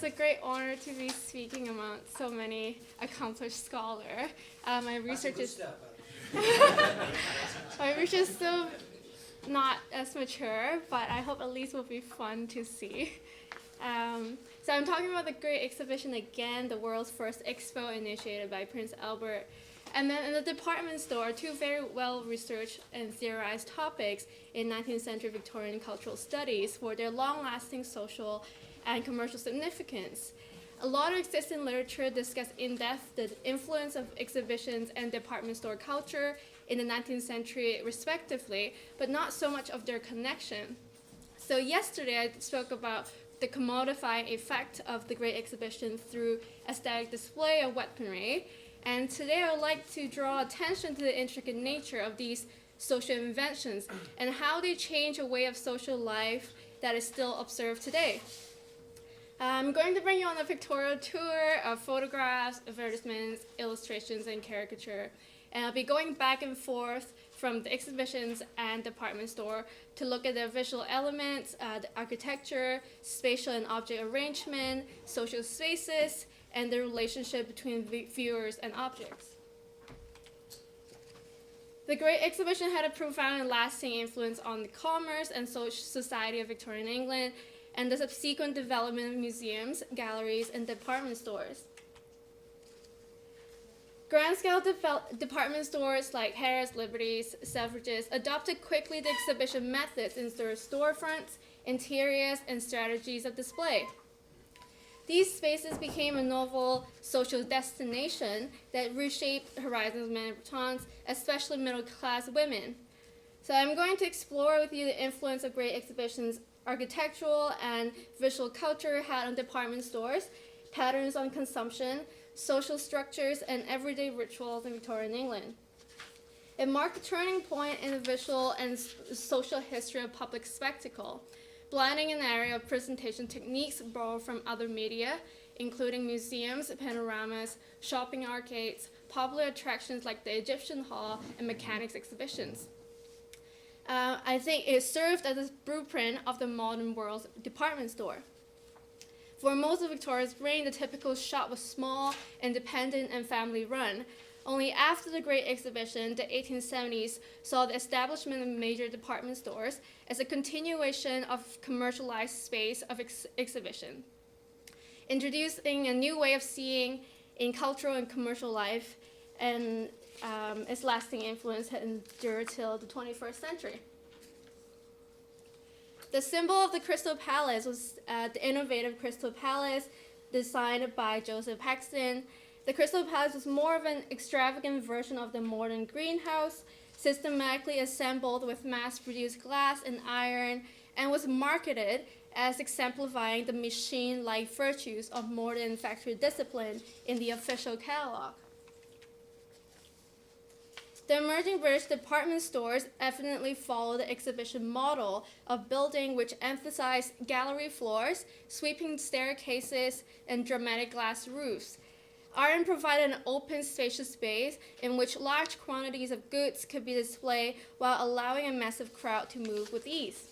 it's a great honor to be speaking among so many accomplished scholars. My research is my research is still not as mature, but I hope at least will be fun to see. So I'm talking about the Great Exhibition again, the world's first expo initiated by Prince Albert. And then in the department store, two very well-researched and theorized topics in 19th century Victorian cultural studies for their long-lasting social and commercial significance. A lot of existing literature discussed in depth the influence of exhibitions and department store culture in the 19th century respectively, but not so much of their connection. So yesterday I spoke about the commodifying effect of the Great Exhibition through aesthetic display of weaponry. And today I would like to draw attention to the intricate nature of these social inventions and how they change a way of social life that is still observed today. I'm going to bring you on a pictorial tour of photographs, advertisements, illustrations, and caricature. And I'll be going back and forth from the exhibitions and department store to look at their visual elements, the architecture, spatial and object arrangement, social spaces, and the relationship between viewers and objects. The Great Exhibition had a profound and lasting influence on the commerce and social society of Victorian England and the subsequent development of museums, galleries, and department stores. Grand-scale department stores like Harrods, Liberty's, Selfridges adopted quickly the exhibition methods in their storefronts, interiors, and strategies of display. These spaces became a novel social destination that reshaped the horizons of many Britons, especially middle-class women. So I'm going to explore with you the influence of Great Exhibition's architectural and visual culture had on department stores, patterns on consumption, social structures, and everyday rituals in Victorian England. It marked a turning point in the visual and social history of public spectacle, blending an area of presentation techniques borrowed from other media, including museums, panoramas, shopping arcades, popular attractions like the Egyptian Hall, and mechanics exhibitions. I think it served as a blueprint of the modern world's department store. For most of Victoria's reign, the typical shop was small, independent, and family-run. Only after the Great Exhibition, the 1870s saw the establishment of major department stores as a continuation of commercialized space of exhibition, introducing a new way of seeing in cultural and commercial life, and its lasting influence had endured till the 21st century. The symbol of the Crystal Palace was the innovative Crystal Palace designed by Joseph Paxton. The Crystal Palace was more of an extravagant version of the modern greenhouse, systematically assembled with mass-produced glass and iron, and was marketed as exemplifying the machine-like virtues of modern factory discipline in the official catalog. The emerging British department stores evidently follow the exhibition model of building which emphasized gallery floors, sweeping staircases, and dramatic glass roofs. Iron provided an open, spacious space in which large quantities of goods could be displayed while allowing a massive crowd to move with ease.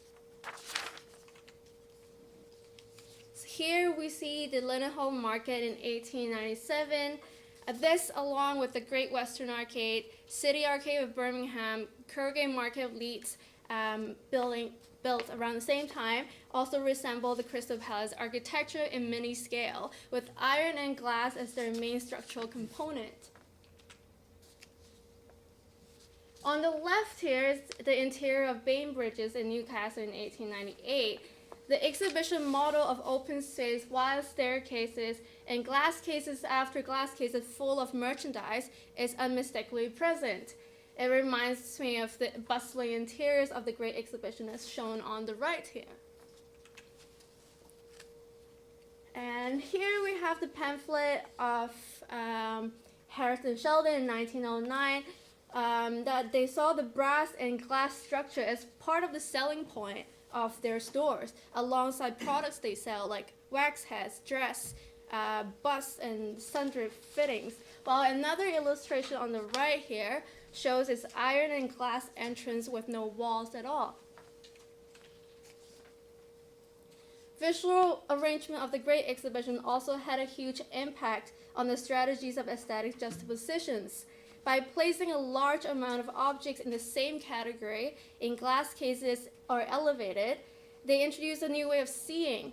So here we see the Lidenhall Market in 1897. This, along with the Great Western Arcade, City Arcade of Birmingham, Curragate Market of Leeds, built around the same time, also resemble the Crystal Palace architecture in mini scale, with iron and glass as their main structural component. On the left here is the interior of Bainbridges in Newcastle in 1898. The exhibition model of open space, wide staircases, and glass cases after glass cases full of merchandise is unmistakably present. It reminds me of the bustling interiors of the Great Exhibition as shown on the right here. And here we have the pamphlet of Harris and Sheldon in 1909, that they saw the brass and glass structure as part of the selling point of their stores, alongside products they sell like wax heads, dress, busts, and sundry fittings. While another illustration on the right here shows its iron and glass entrance with no walls at all. Visual arrangement of the Great Exhibition also had a huge impact on the strategies of aesthetic juxtapositions. By placing a large amount of objects in the same category in glass cases or elevated, they introduced a new way of seeing.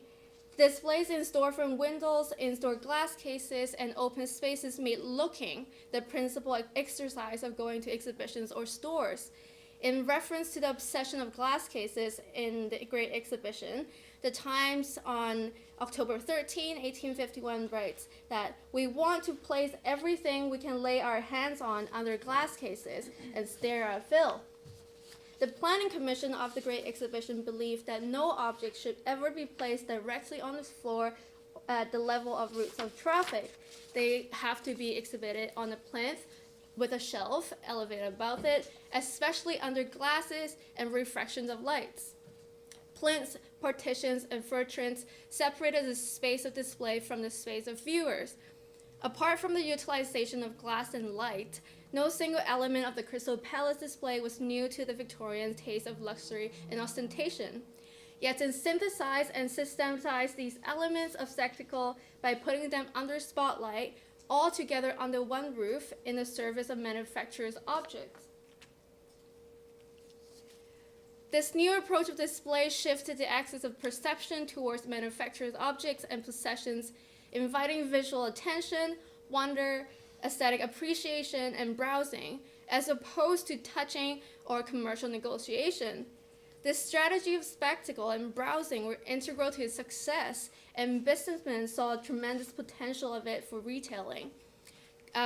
Displays in storefront windows, in-store glass cases, and open spaces made looking the principal exercise of going to exhibitions or stores. In reference to the obsession of glass cases in the Great Exhibition, the Times on October 13, 1851 writes that we want to place everything we can lay our hands on under glass cases and stare at Phil. The Planning Commission of the Great Exhibition believed that no object should ever be placed directly on the floor at the level of routes of traffic. They have to be exhibited on a plinth with a shelf elevated above it, especially under glasses and refractions of lights. Plinths, partitions, and furtrins separated the space of display from the space of viewers. Apart from the utilization of glass and light, no single element of the Crystal Palace display was new to the Victorian taste of luxury and ostentation. Yet to synthesize and systematize these elements of spectacle by putting them under spotlight, all together under one roof in the service of manufacturers' objects. This new approach of display shifted the axis of perception towards manufacturers' objects and possessions, inviting visual attention, wonder, aesthetic appreciation, and browsing, as opposed to touching or commercial negotiation. This strategy of spectacle and browsing were integral to its success, and businessmen saw a tremendous potential of it for retailing.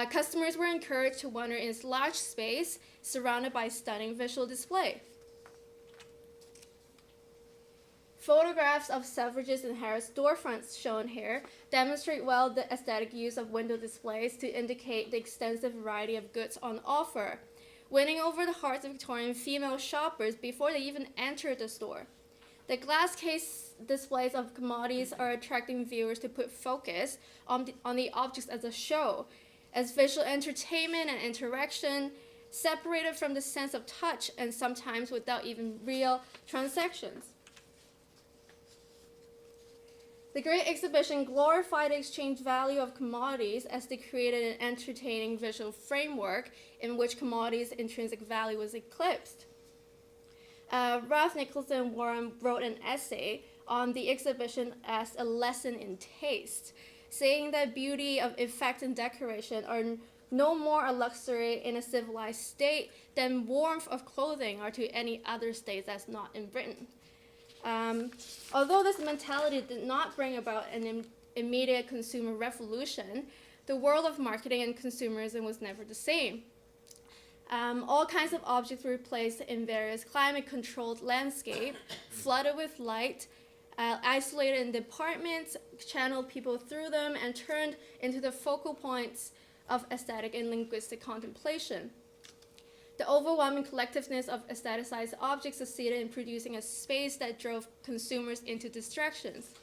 Customers were encouraged to wander in its large space, surrounded by stunning visual display. Photographs of Selfridges and Harrods storefronts shown here demonstrate well the aesthetic use of window displays to indicate the extensive variety of goods on offer, winning over the hearts of Victorian female shoppers before they even entered the store. The glass case displays of commodities are attracting viewers to put focus on the objects as a show, as visual entertainment and interaction, separated from the sense of touch and sometimes without even real transactions. The Great Exhibition glorified the exchange value of commodities as they created an entertaining visual framework in which commodities' intrinsic value was eclipsed. Ralph Nicholson Warren wrote an essay on the exhibition as a lesson in taste, saying that beauty of effect and decoration are no more a luxury in a civilized state than warmth of clothing are to any other state that's not in Britain. Although this mentality did not bring about an immediate consumer revolution, the world of marketing and consumerism was never the same. All kinds of objects were placed in various climate-controlled landscapes, flooded with light, isolated in departments, channeled people through them, and turned into the focal points of aesthetic and linguistic contemplation. The overwhelming collectiveness of aestheticized objects succeeded in producing a space that drove consumers into distractions.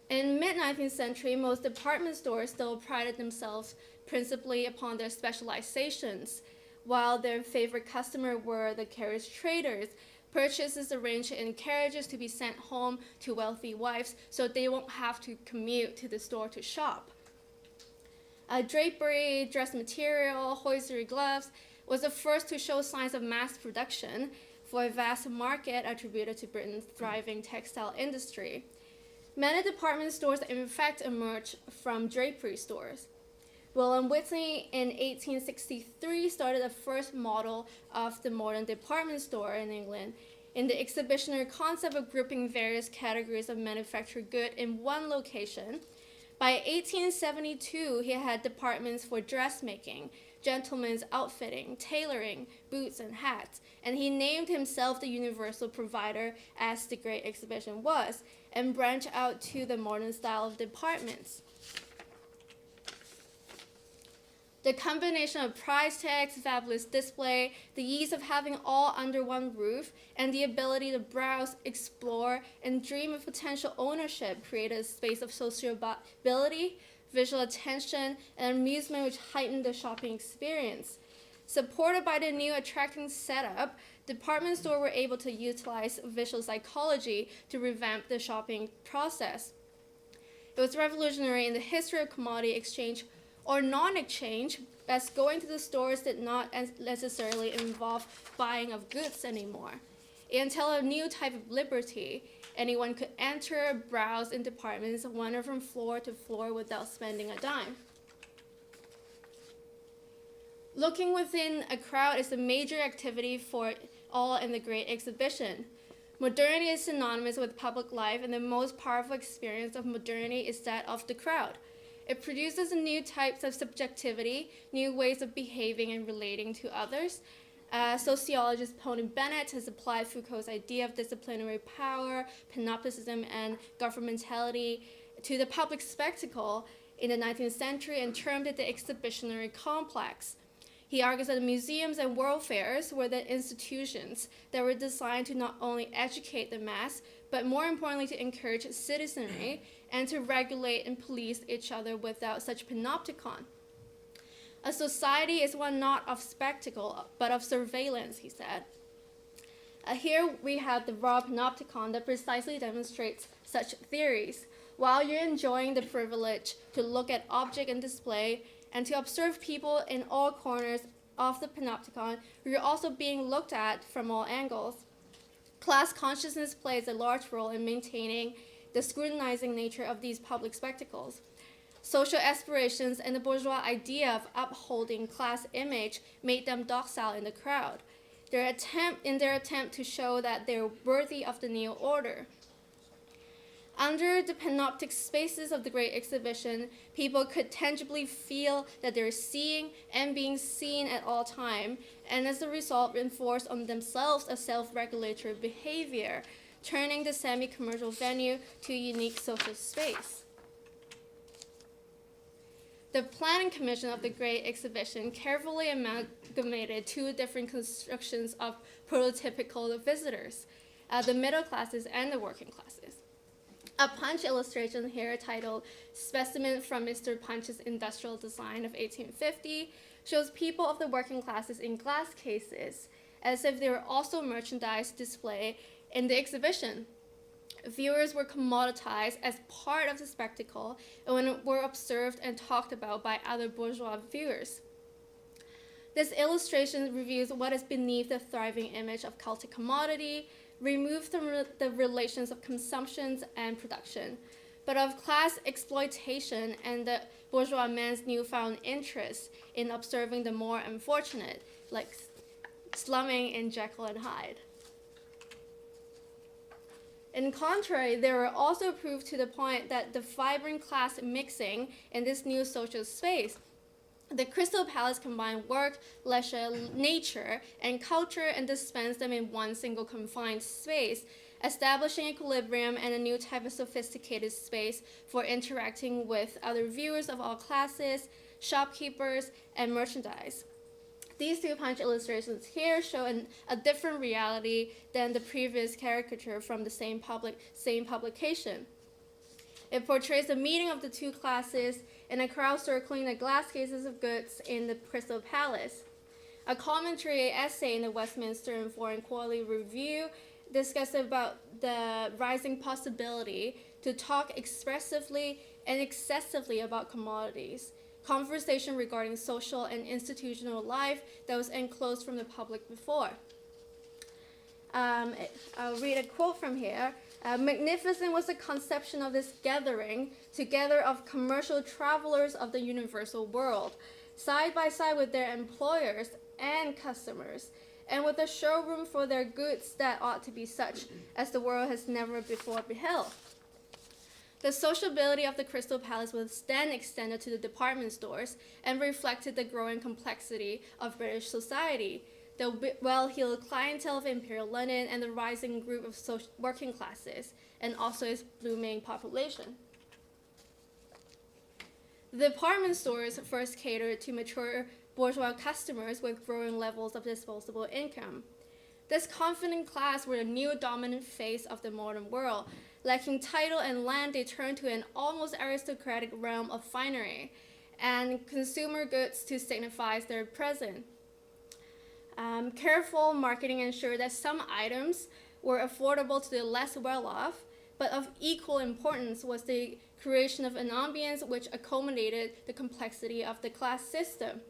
In mid-19th century, most department stores still prided themselves principally upon their specializations, while their favorite customer were the carriage traders. Purchases arranged in carriages to be sent home to wealthy wives so they won't have to commute to the store to shop. Drapery, dress material, hosiery, gloves was the first to show signs of mass production for a vast market attributed to Britain's thriving textile industry. Many department stores in fact emerged from drapery stores. William Whitney in 1863 started the first model of the modern department store in England in the exhibitionary concept of grouping various categories of manufactured goods in one location. By 1872, he had departments for dressmaking, gentlemen's outfitting, tailoring, boots, and hats, and he named himself the universal provider, as the Great Exhibition was, and branched out to the modern style of departments. The combination of price tags, fabulous display, the ease of having all under one roof, and the ability to browse, explore, and dream of potential ownership created a space of sociability, visual attention, and amusement which heightened the shopping experience. Supported by the new attracting setup, department stores were able to utilize visual psychology to revamp the shopping process. It was revolutionary in the history of commodity exchange or non-exchange, as going to the stores did not necessarily involve buying of goods anymore. It entailed a new type of liberty. Anyone could enter, browse in departments, wander from floor to floor without spending a dime. Looking within a crowd is a major activity for all in the Great Exhibition. Modernity is synonymous with public life, and the most powerful experience of modernity is that of the crowd. It produces new types of subjectivity, new ways of behaving and relating to others. Sociologist Tony Bennett has applied Foucault's idea of disciplinary power, panopticism, and governmentality to the public spectacle in the 19th century and termed it the exhibitionary complex. He argues that the museums and world fairs were the institutions that were designed to not only educate the mass, but more importantly to encourage citizenry and to regulate and police each other without such panopticon. A society is one not of spectacle, but of surveillance, he said. Here we have the raw panopticon that precisely demonstrates such theories. While you're enjoying the privilege to look at object and display and to observe people in all corners of the panopticon, you're also being looked at from all angles. Class consciousness plays a large role in maintaining the scrutinizing nature of these public spectacles. Social aspirations and the bourgeois idea of upholding class image made them docile in the crowd. In their attempt to show that they're worthy of the new order. Under the panoptic spaces of the Great Exhibition, people could tangibly feel that they're seeing and being seen at all time, and as a result enforce on themselves a self-regulatory behavior, turning the semi-commercial venue to a unique social space. The Planning Commission of the Great Exhibition carefully amalgamated two different constructions of prototypical visitors, the middle classes and the working classes. A Punch illustration here titled Specimen from Mr. Punch's Industrial Design of 1850 shows people of the working classes in glass cases, as if they were also merchandise displayed in the exhibition. Viewers were commoditized as part of the spectacle and were observed and talked about by other bourgeois viewers. This illustration reveals what is beneath the thriving image of cultic commodity, removed the relations of consumption and production, but of class exploitation and the bourgeois man's newfound interest in observing the more unfortunate, like slumming in Jekyll and Hyde. In contrary, there were also proof to the point that the vibrant class mixing in this new social space. The Crystal Palace combined work, leisure, nature, and culture and dispensed them in one single confined space, establishing equilibrium and a new type of sophisticated space for interacting with other viewers of all classes, shopkeepers, and merchandise. These two Punch illustrations here show a different reality than the previous caricature from the same publication. It portrays the meeting of the two classes in a crowd circling the glass cases of goods in the Crystal Palace. A commentary essay in the Westminster and Foreign Quarterly Review discussed about the rising possibility to talk expressively and excessively about commodities, conversation regarding social and institutional life that was enclosed from the public before. I'll read a quote from here. Magnificent was the conception of this gathering together of commercial travelers of the universal world, side by side with their employers and customers, and with a showroom for their goods that ought to be such as the world has never before beheld. The sociability of the Crystal Palace was then extended to the department stores and reflected the growing complexity of British society, the well-heeled clientele of Imperial London, and the rising group of working classes, and also its blooming population. The department stores first catered to mature bourgeois customers with growing levels of disposable income. This confident class were the new dominant face of the modern world. Lacking title and land, they turned to an almost aristocratic realm of finery and consumer goods to signify their presence. Careful marketing ensured that some items were affordable to the less well-off, but of equal importance was the creation of an ambience which accommodated the complexity of the class system.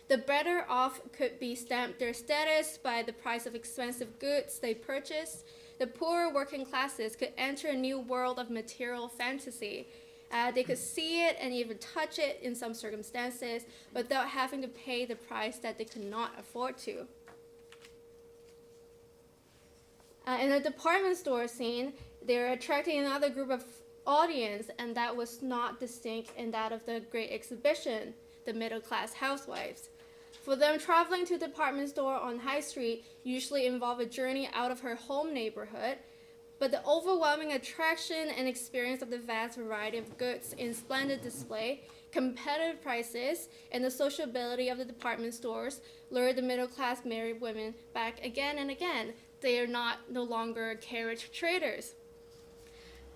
The better off could be stamped their status by the price of expensive goods they purchased. The poorer working classes could enter a new world of material fantasy. They could see it and even touch it in some circumstances without having to pay the price that they could not afford to. In the department store scene, they're attracting another group of audience, and that was not distinct in that of the Great Exhibition, the middle-class housewives. For them, traveling to a department store on High Street usually involved a journey out of her home neighborhood, but the overwhelming attraction and experience of the vast variety of goods in splendid display, competitive prices, and the sociability of the department stores lured the middle-class married women back again and again. They are no longer carriage traders.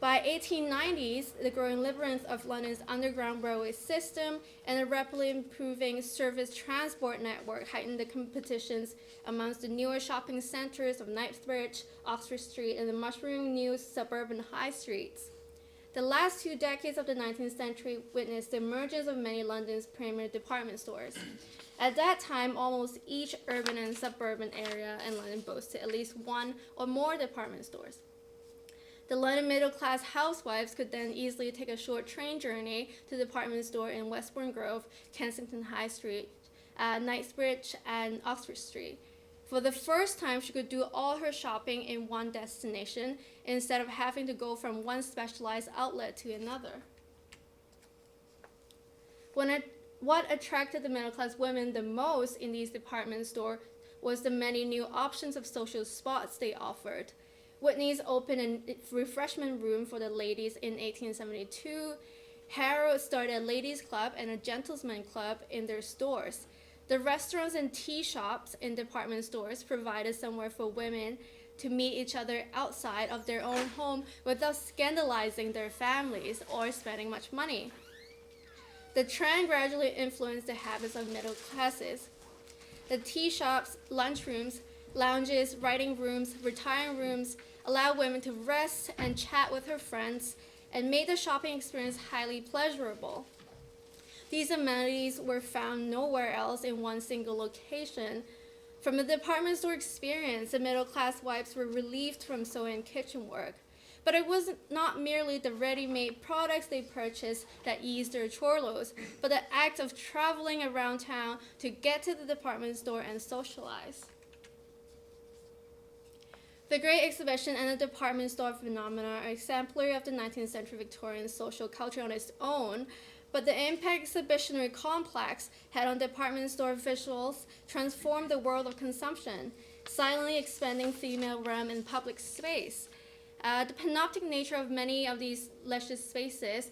By 1890s, the growing liberalness of London's underground railway system and a rapidly improving surface transport network heightened the competitions amongst the newer shopping centers of Knightsbridge, Oxford Street, and the mushrooming new suburban high streets. The last 2 decades of the 19th century witnessed the emergence of many London's premier department stores. At that time, almost each urban and suburban area in London boasted at least one or more department stores. The London middle-class housewives could then easily take a short train journey to the department store in Westbourne Grove, Kensington High Street, Knightsbridge, and Oxford Street. For the first time, she could do all her shopping in one destination instead of having to go from one specialized outlet to another. What attracted the middle-class women the most in these department stores was the many new options of social spots they offered. Whitney's opened a refreshment room for the ladies in 1872. Harrods started a ladies' club and a gentlemen's club in their stores. The restaurants and tea shops in department stores provided somewhere for women to meet each other outside of their own home without scandalizing their families or spending much money. The trend gradually influenced the habits of middle classes. The tea shops, lunchrooms, lounges, writing rooms, retiring rooms allowed women to rest and chat with her friends and made the shopping experience highly pleasurable. These amenities were found nowhere else in one single location. From the department store experience, the middle-class wives were relieved from sewing and kitchen work. But it was not merely the ready-made products they purchased that eased their chore loads, but the act of traveling around town to get to the department store and socialize. The Great Exhibition and the department store phenomena are exemplary of the 19th century Victorian social culture on its own, but the impact exhibitionary complex had on department store visuals transformed the world of consumption, silently expanding female realm in public space. The panoptic nature of many of these leisure spaces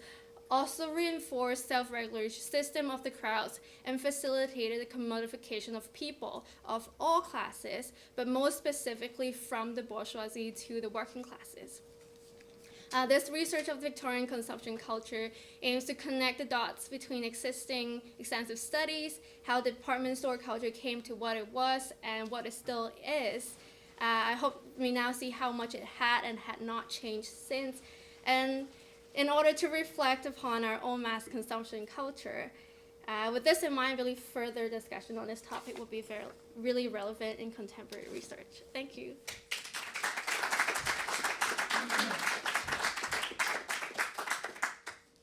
also reinforced self-regulation system of the crowds and facilitated the commodification of people of all classes, but most specifically from the bourgeoisie to the working classes. This research of Victorian consumption culture aims to connect the dots between existing extensive studies, how department store culture came to what it was and what it still is. I hope we now see how much it had and had not changed since, and in order to reflect upon our own mass consumption culture. With this in mind, really further discussion on this topic will be really relevant in contemporary research. Thank you.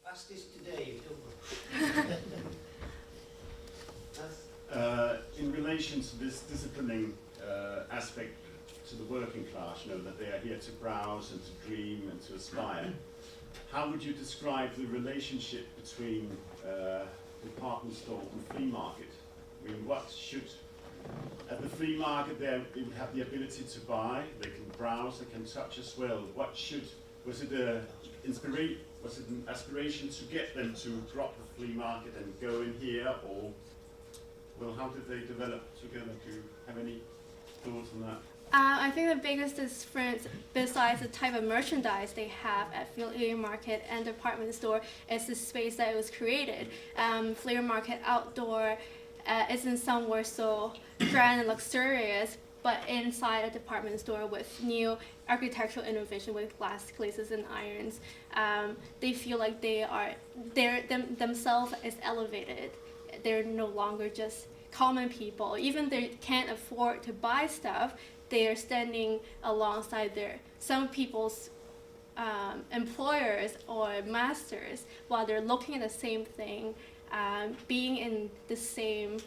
Fastest today, in relation to this disciplining aspect to the working class, that they are here to browse and to dream and to aspire, how would you describe the relationship between department store and flea market? I mean, at the flea market they would have the ability to buy, they can browse, they can touch as well. Was it an aspiration to get them to drop the flea market and go in here, or, well, how did they develop together? Do you have any thoughts on that? I think the biggest difference, besides the type of merchandise they have at flea market and department store, is the space that it was created. Flea market outdoor isn't somewhere so grand and luxurious, but inside a department store with new architectural innovation with glass glazes and irons, they feel like themselves is elevated. They're no longer just common people. Even they can't afford to buy stuff, they are standing alongside some people's employers or masters while they're looking at the same thing, being in the same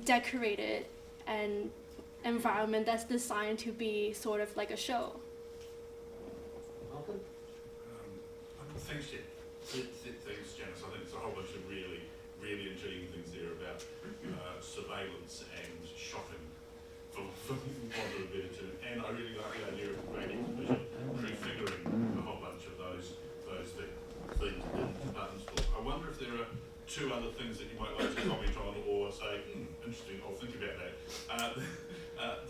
decorated and environment that's designed to be sort of like a show. Malcolm? Thanks, thanks, Janice. I think there's a whole bunch of really, really intriguing things there about surveillance and shopping, for want of a better term. And I really like the idea of a great exhibition prefiguring a whole bunch of those things in department stores. I wonder if there are two other things that you might like to comment on or say, interesting, I'll think about that.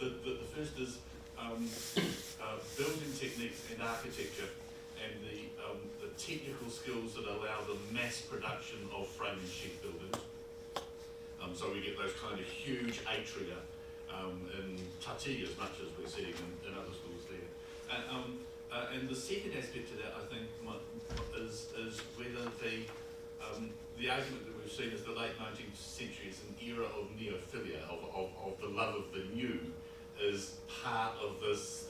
The first is building techniques and architecture and the technical skills that allow the mass production of frame and sheet buildings. So we get those kind of huge atria in Tati as much as we're seeing in other schools there. And the second aspect to that, I think, is whether the argument that we've seen is the late 19th century is an era of neophilia, of the love of the new, is part of this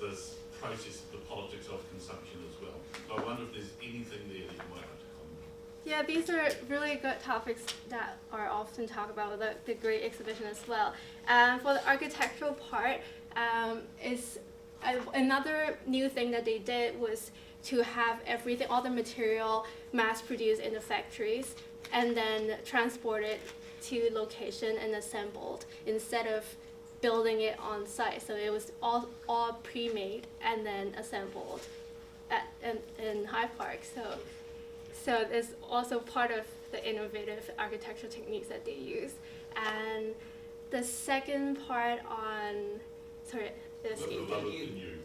process of the politics of consumption as well. So I wonder if there's anything there that you might like to comment on. Yeah, these are really good topics that are often talked about with the Great Exhibition as well. For the architectural part, is another new thing that they did was to have everything, all the material mass-produced in the factories and then transported to location and assembled instead of building it on site. So it was all pre-made and then assembled in Hyde Park. So it's also part of the innovative architectural techniques that they use. And the second part on, sorry, escaped The love of the new.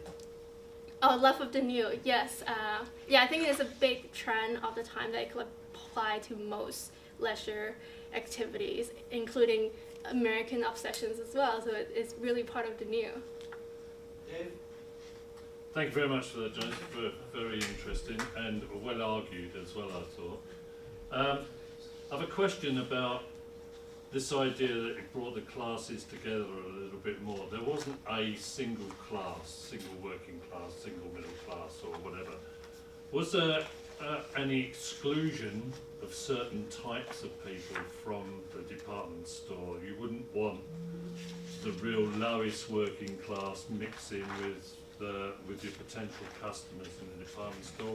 Oh, love of the new, yes. Yeah, I think it's a big trend of the time that could apply to most leisure activities, including American obsessions as well. So it's really part of the new. Dave? Thank you very much for that, Janice. Very interesting and well argued as well, I thought. I have a question about this idea that it brought the classes together a little bit more. There wasn't a single class, single working class, single middle class or whatever. Was there any exclusion of certain types of people from the department store? You wouldn't want the real lowest working class mixing with your potential customers in the department store.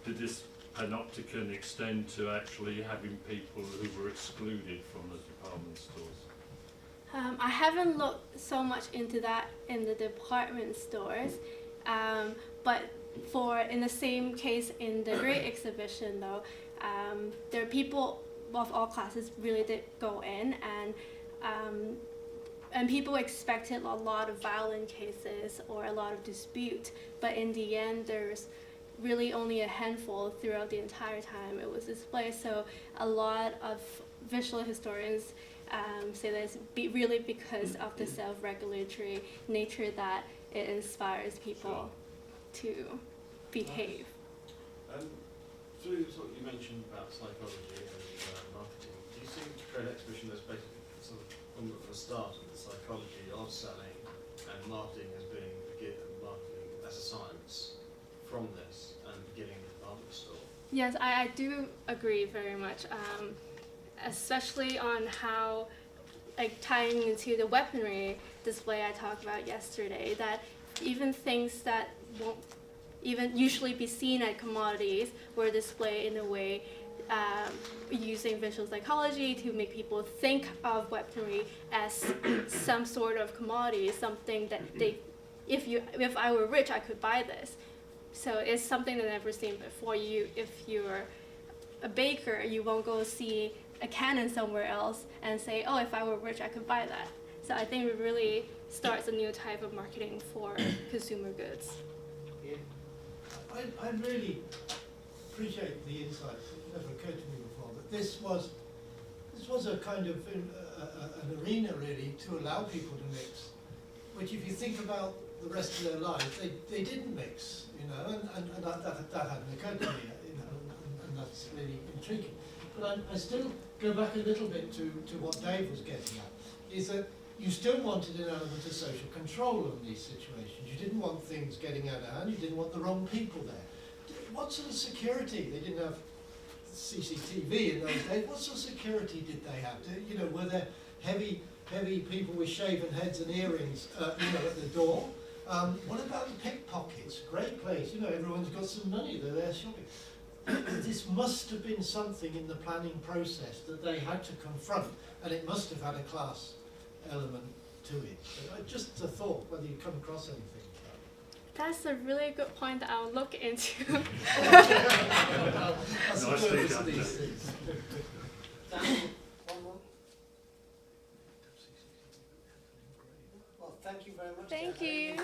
Did this panopticon extend to actually having people who were excluded from the department stores? I haven't looked so much into that in the department stores, but in the same case in the Great Exhibition though, there are people of all classes really did go in, and people expected a lot of violent cases or a lot of dispute, but in the end there's really only a handful throughout the entire time it was displayed. So a lot of visual historians say that it's really because of the self-regulatory nature that it inspires people to behave. Through what you mentioned about psychology and marketing, do you see Great Exhibition as basically sort of from the start of the psychology of selling and marketing as being marketing as a science from this and beginning the department store? Yes, I do agree very much, especially on how, like tying into the weaponry display I talked about yesterday, that even things that won't even usually be seen as commodities were displayed in a way using visual psychology to make people think of weaponry as some sort of commodity, something that if I were rich, I could buy this. So it's something that I've never seen before. If you're a baker, you won't go see a cannon somewhere else and say, oh, if I were rich, I could buy that. So I think it really starts a new type of marketing for consumer goods. Yeah. I really appreciate the insights. It never occurred to me before, but this was was a kind of an arena really to allow people to mix, which if you think about the rest of their lives, they didn't mix, you know, and that hadn't occurred to me, you know, and that's really intriguing. But I still go back a little bit to what Dave was getting at, is that you still wanted an element of social control in these situations. You didn't want things getting out of hand, you didn't want the wrong people there. What sort of security? They didn't have CCTV in those days. What sort of security did they have? You know, were there heavy people with shaven heads and earrings, you know, at the door? What about the pickpockets? Great place, you know, everyone's got some money, they're there shopping. This must have been something in the planning process that they had to confront, and it must have had a class element to it. Just a thought, whether you come across anything. That's a really good point that I'll look into. That's the Nicely purpose done, of these Jack. things. Daniel, one more. Well, thank you very much. Thank Daniel. you.